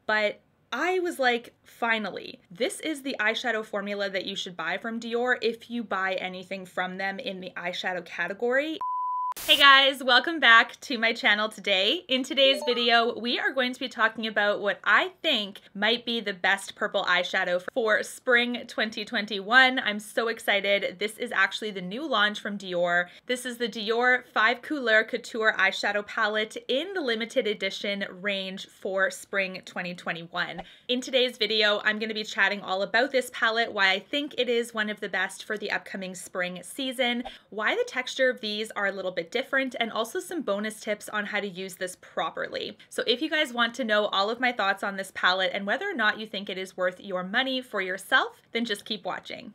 but I was like, finally, this is the eyeshadow formula that you should buy from Dior if you buy anything from them in the eyeshadow category. Hey guys, welcome back to my channel today. In today's video, we are going to be talking about what I think might be the best purple eyeshadow for spring 2021. I'm so excited. This is actually the new launch from Dior. This is the Dior 5 Couleurs Couture Eyeshadow Palette in the limited edition range for spring 2021. In today's video, I'm going to be chatting all about this palette, why I think it is one of the best for the upcoming spring season, why the texture of these are a little bit different, and also some bonus tips on how to use this properly. So if you guys want to know all of my thoughts on this palette and whether or not you think it is worth your money for yourself, then just keep watching.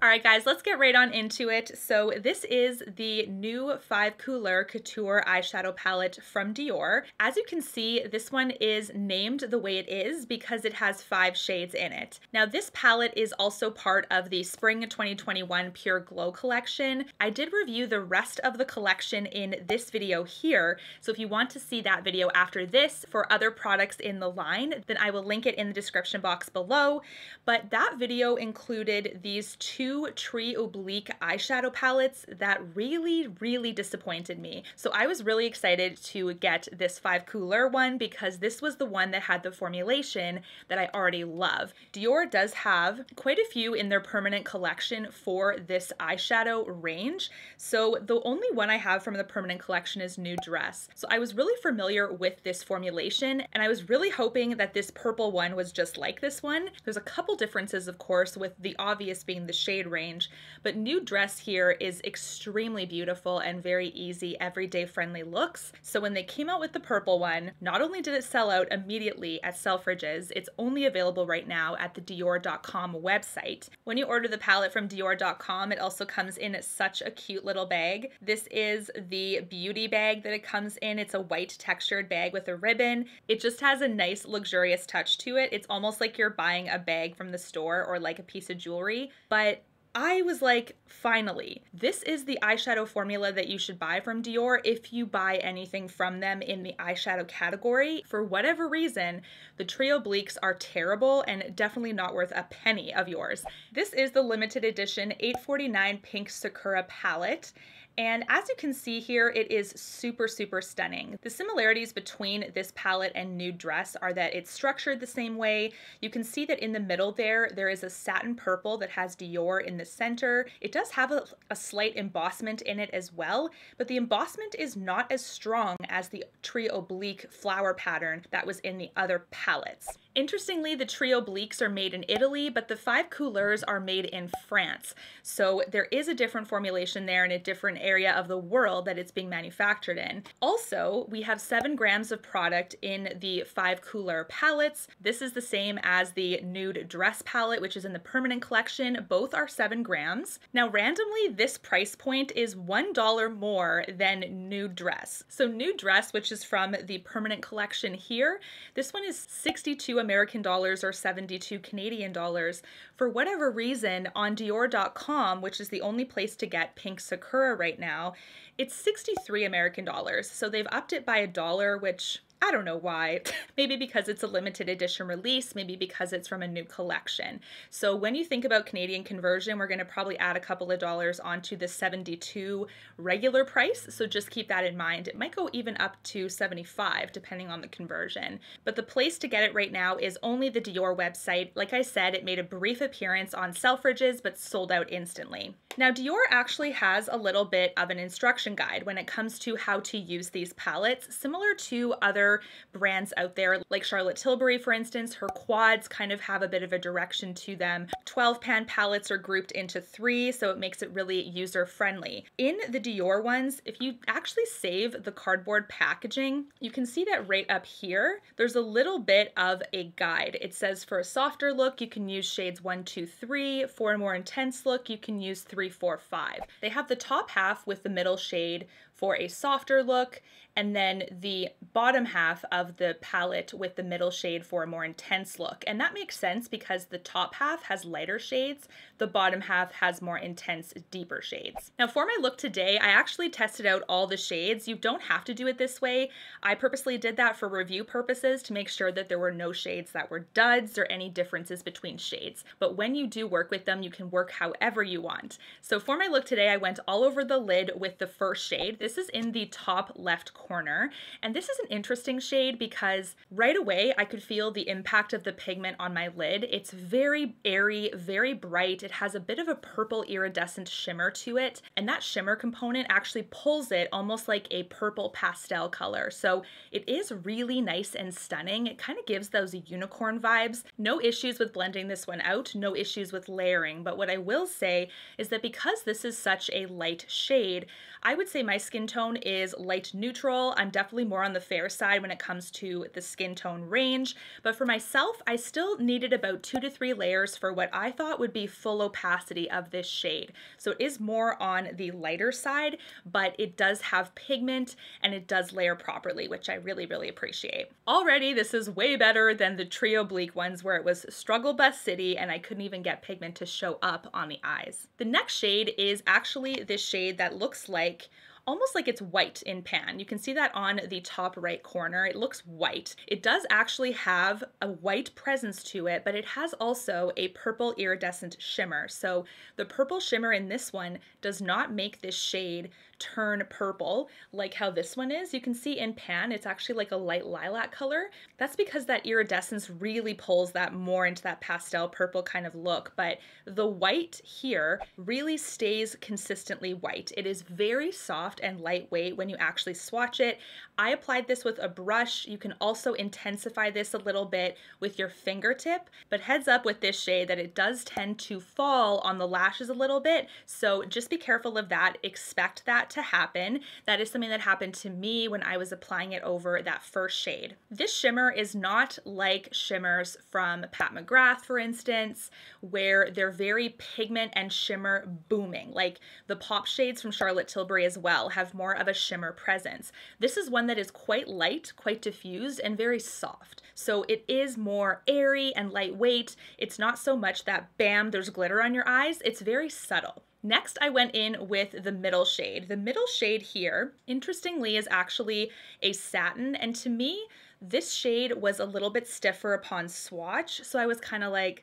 Alright guys, let's get right on into it. So this is the new 5 Couleurs Couture Eyeshadow Palette from Dior. As you can see, this one is named the way it is because it has 5 shades in it. Now this palette is also part of the Spring 2021 Pure Glow collection. I did review the rest of the collection in this video here, so if you want to see that video after this for other products in the line, then I will link it in the description box below. But that video included these two Tree Oblique eyeshadow palettes that really disappointed me. So I was really excited to get this 5 Couleurs one because this was the one that had the formulation that I already love. Dior does have quite a few in their permanent collection for this eyeshadow range. So the only one I have from the permanent collection is Nude Dress. So I was really familiar with this formulation and I was really hoping that this purple one was just like this one. There's a couple differences, of course, with the obvious being the shade range, but Nude Dress here is extremely beautiful and very easy, everyday friendly looks. So when they came out with the purple one, not only did it sell out immediately at Selfridges, it's only available right now at the Dior.com website. When you order the palette from Dior.com, it also comes in such a cute little bag. This is the beauty bag that it comes in. It's a white textured bag with a ribbon. It just has a nice luxurious touch to it. It's almost like you're buying a bag from the store or like a piece of jewelry, but I was like, finally, this is the eyeshadow formula that you should buy from Dior if you buy anything from them in the eyeshadow category. For whatever reason, the Trio Obliques are terrible and definitely not worth a penny of yours. This is the limited edition 849 Pink Sakura palette. And as you can see here, it is super stunning. The similarities between this palette and Nude Dress are that it's structured the same way. You can see that in the middle there is a satin purple that has Dior in the center. It does have a slight embossment in it as well, but the embossment is not as strong as the Trio Oblique flower pattern that was in the other palettes. Interestingly, the Trio Obliques are made in Italy, but the 5 Couleurs are made in France. So there is a different formulation there in a different area of the world that it's being manufactured in. Also, we have 7 grams of product in the 5 Couleurs palettes. This is the same as the Nude Dress palette, which is in the permanent collection. Both are 7 grams. Now, randomly, this price point is $1 more than Nude Dress. So Nude Dress, which is from the permanent collection here, this one is 62 American dollars or 72 Canadian dollars. For whatever reason, on Dior.com, which is the only place to get Pink Sakura right now, it's 63 American dollars. So they've upped it by $1, which I don't know why. Maybe because it's a limited edition release, maybe because it's from a new collection. So when you think about Canadian conversion, we're going to probably add a couple of dollars onto the 72 regular price. So just keep that in mind. It might go even up to 75 depending on the conversion. But the place to get it right now is only the Dior website. Like I said, it made a brief appearance on Selfridges, but sold out instantly. Now, Dior actually has a little bit of an instruction guide when it comes to how to use these palettes, similar to other brands out there, like Charlotte Tilbury, for instance. Her quads kind of have a bit of a direction to them. 12-pan palettes are grouped into 3, so it makes it really user-friendly. In the Dior ones, if you actually save the cardboard packaging, you can see that right up here, there's a little bit of a guide. It says for a softer look, you can use shades 1, 2, 3. For a more intense look, you can use 3 3, 4, 5. They have the top half with the middle shade for a softer look, and then the bottom half of the palette with the middle shade for a more intense look. And that makes sense because the top half has lighter shades, the bottom half has more intense, deeper shades. Now for my look today, I actually tested out all the shades. You don't have to do it this way. I purposely did that for review purposes to make sure that there were no shades that were duds or any differences between shades. But when you do work with them, you can work however you want. So for my look today, I went all over the lid with the first shade. This is in the top left corner. And this is an interesting shade because right away I could feel the impact of the pigment on my lid. It's very airy, very bright. It has a bit of a purple iridescent shimmer to it. And that shimmer component actually pulls it almost like a purple pastel color. So it is really nice and stunning. It kind of gives those unicorn vibes. No issues with blending this one out, no issues with layering. But what I will say is that because this is such a light shade, I would say my skin tone is light neutral. I'm definitely more on the fair side when it comes to the skin tone range. But for myself, I still needed about 2 to 3 layers for what I thought would be full opacity of this shade. So it is more on the lighter side, but it does have pigment and it does layer properly, which I really, really appreciate. Already, this is way better than the Trio Blique ones where it was Struggle Bus City and I couldn't even get pigment to show up on the eyes. The next shade is actually this shade that looks like almost like it's white in pan. You can see that on the top right corner. It looks white. It does actually have a white presence to it, but it has also a purple iridescent shimmer. So the purple shimmer in this one does not make this shade turn purple like how this one is. You can see in pan it's actually like a light lilac color. That's because that iridescence really pulls that more into that pastel purple kind of look, but the white here really stays consistently white. It is very soft and lightweight when you actually swatch it. I applied this with a brush. You can also intensify this a little bit with your fingertip, but heads up with this shade that it does tend to fall on the lashes a little bit, so just be careful of that. Expect that to happen. That is something that happened to me when I was applying it over that first shade. This shimmer is not like shimmers from Pat McGrath, for instance, where they're very pigment and shimmer booming. Like the pop shades from Charlotte Tilbury as well have more of a shimmer presence. This is one that is quite light, quite diffused, and very soft. So it is more airy and lightweight. It's not so much that bam, there's glitter on your eyes. It's very subtle. Next, I went in with the middle shade. The middle shade here, interestingly, is actually a satin, and to me, this shade was a little bit stiffer upon swatch, so I was kind of like,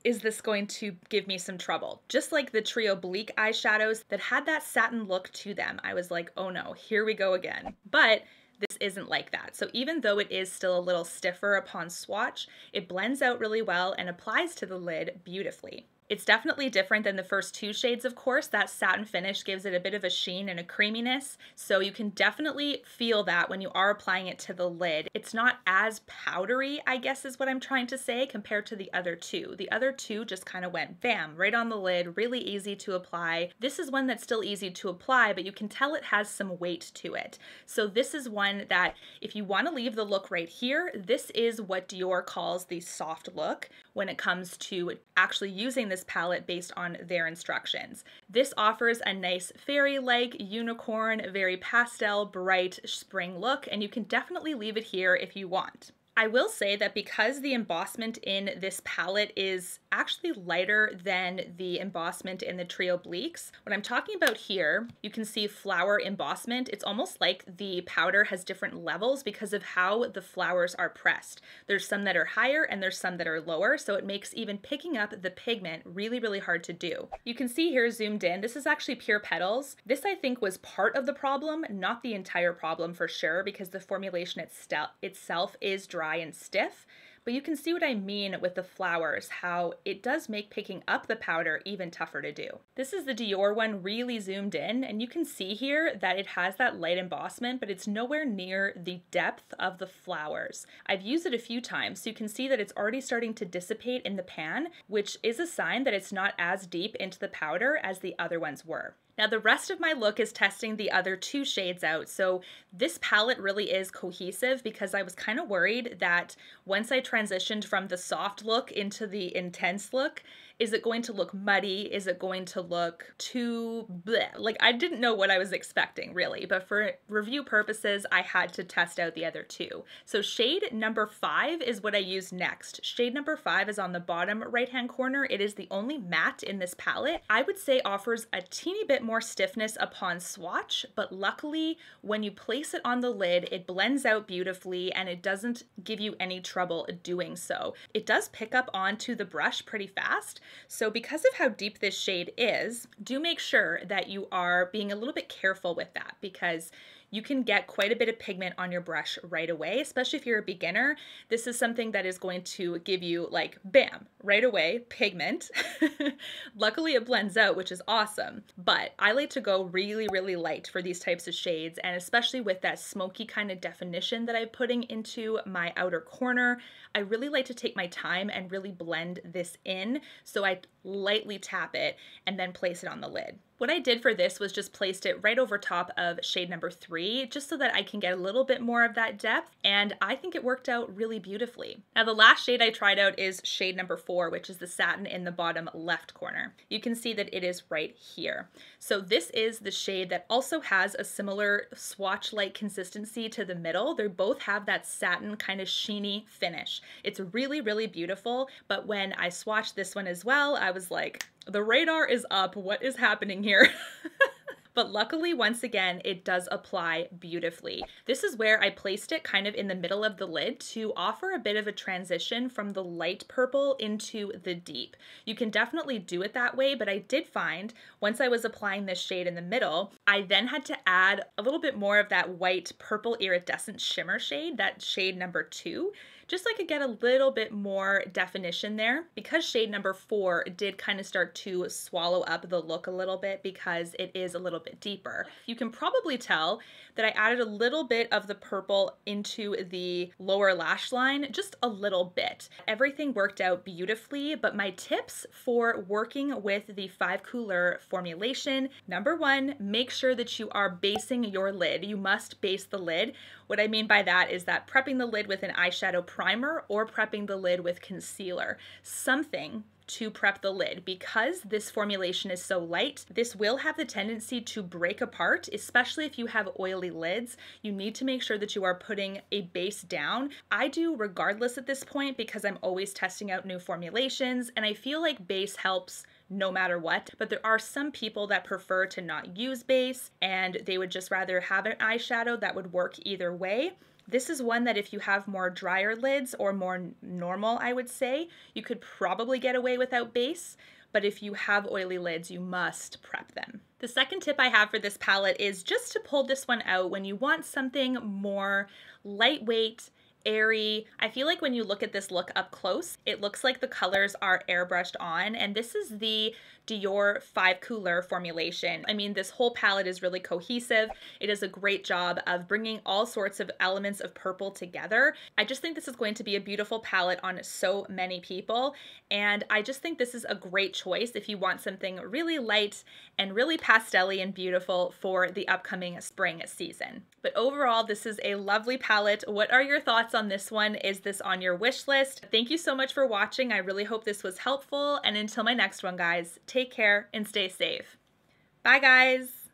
is this going to give me some trouble? Just like the Trio Blique eyeshadows that had that satin look to them, I was like, oh no, here we go again. But this isn't like that. So even though it is still a little stiffer upon swatch, it blends out really well and applies to the lid beautifully. It's definitely different than the first 2 shades, of course. That satin finish gives it a bit of a sheen and a creaminess, so you can definitely feel that when you are applying it to the lid. It's not as powdery, I guess is what I'm trying to say, compared to the other 2. The other 2 just kind of went bam, right on the lid, really easy to apply. This is one that's still easy to apply, but you can tell it has some weight to it. So this is one that if you want to leave the look right here, this is what Dior calls the soft look when it comes to actually using this palette based on their instructions. This offers a nice fairy-like, unicorn, very pastel, bright spring look, and you can definitely leave it here if you want. I will say that because the embossment in this palette is actually lighter than the embossment in the Trio Bliques, what I'm talking about here, you can see flower embossment. It's almost like the powder has different levels because of how the flowers are pressed. There's some that are higher and there's some that are lower, so it makes even picking up the pigment really, really hard to do. You can see here zoomed in, this is actually pure Petals. This I think was part of the problem, not the entire problem for sure, because the formulation itself is dry and stiff, but you can see what I mean with the flowers, how it does make picking up the powder even tougher to do. This is the Dior one really zoomed in, and you can see here that it has that light embossment, but it's nowhere near the depth of the flowers. I've used it a few times, so you can see that it's already starting to dissipate in the pan, which is a sign that it's not as deep into the powder as the other ones were. Now the rest of my look is testing the other 2 shades out, so this palette really is cohesive because I was kind of worried that once I transitioned from the soft look into the intense look, Is it going to look muddy? Is it going to look too bleh? Like, I didn't know what I was expecting really, but for review purposes, I had to test out the other two. So shade number 5 is what I use next. Shade number 5 is on the bottom right-hand corner. It is the only matte in this palette. I would say offers a teeny bit more stiffness upon swatch, but luckily when you place it on the lid, it blends out beautifully and it doesn't give you any trouble doing so. It does pick up onto the brush pretty fast. So because of how deep this shade is, do make sure that you are being a little bit careful with that, because you can get quite a bit of pigment on your brush right away, especially if you're a beginner. This is something that is going to give you like, bam, right away, pigment. Luckily it blends out, which is awesome, but I like to go really, really light for these types of shades, and especially with that smoky kind of definition that I'm putting into my outer corner, I really like to take my time and really blend this in. So I lightly tap it and then place it on the lid. What I did for this was just placed it right over top of shade number 3, just so that I can get a little bit more of that depth, and I think it worked out really beautifully. Now the last shade I tried out is shade number 4, which is the satin in the bottom left corner. You can see that it is right here. So this is the shade that also has a similar swatch-like consistency to the middle. They both have that satin kind of sheeny finish. It's really, really beautiful, but when I swatched this one as well, I was like, the radar is up, what is happening here? But luckily, once again, it does apply beautifully. This is where I placed it kind of in the middle of the lid to offer a bit of a transition from the light purple into the deep. You can definitely do it that way, but I did find once I was applying this shade in the middle, I then had to add a little bit more of that white purple iridescent shimmer shade, that shade number 2, just so I could get a little bit more definition there, because shade number 4 did kind of start to swallow up the look a little bit because it is a little bit deeper. You can probably tell that I added a little bit of the purple into the lower lash line, just a little bit. Everything worked out beautifully, but my tips for working with the 5 Couleurs formulation: number 1, make sure that you are basing your lid. You must base the lid. What I mean by that is that prepping the lid with an eyeshadow primer or prepping the lid with concealer. Something to prep the lid. Because this formulation is so light, this will have the tendency to break apart, especially if you have oily lids. You need to make sure that you are putting a base down. I do regardless at this point because I'm always testing out new formulations, and I feel like base helps no matter what, but there are some people that prefer to not use base and they would just rather have an eyeshadow that would work either way. This is one that if you have more drier lids or more normal, I would say, you could probably get away without base, but if you have oily lids, you must prep them. The second tip I have for this palette is just to pull this one out when you want something more lightweight, airy. I feel like when you look at this look up close, it looks like the colors are airbrushed on, and this is the Dior 5 Couleurs formulation. I mean, this whole palette is really cohesive. It does a great job of bringing all sorts of elements of purple together. I just think this is going to be a beautiful palette on so many people, and I just think this is a great choice if you want something really light and really pastel-y and beautiful for the upcoming spring season. But overall, this is a lovely palette. What are your thoughts on this one? Is this on your wish list? Thank you so much for watching. I really hope this was helpful, and until my next one, guys, take care and stay safe. Bye, guys.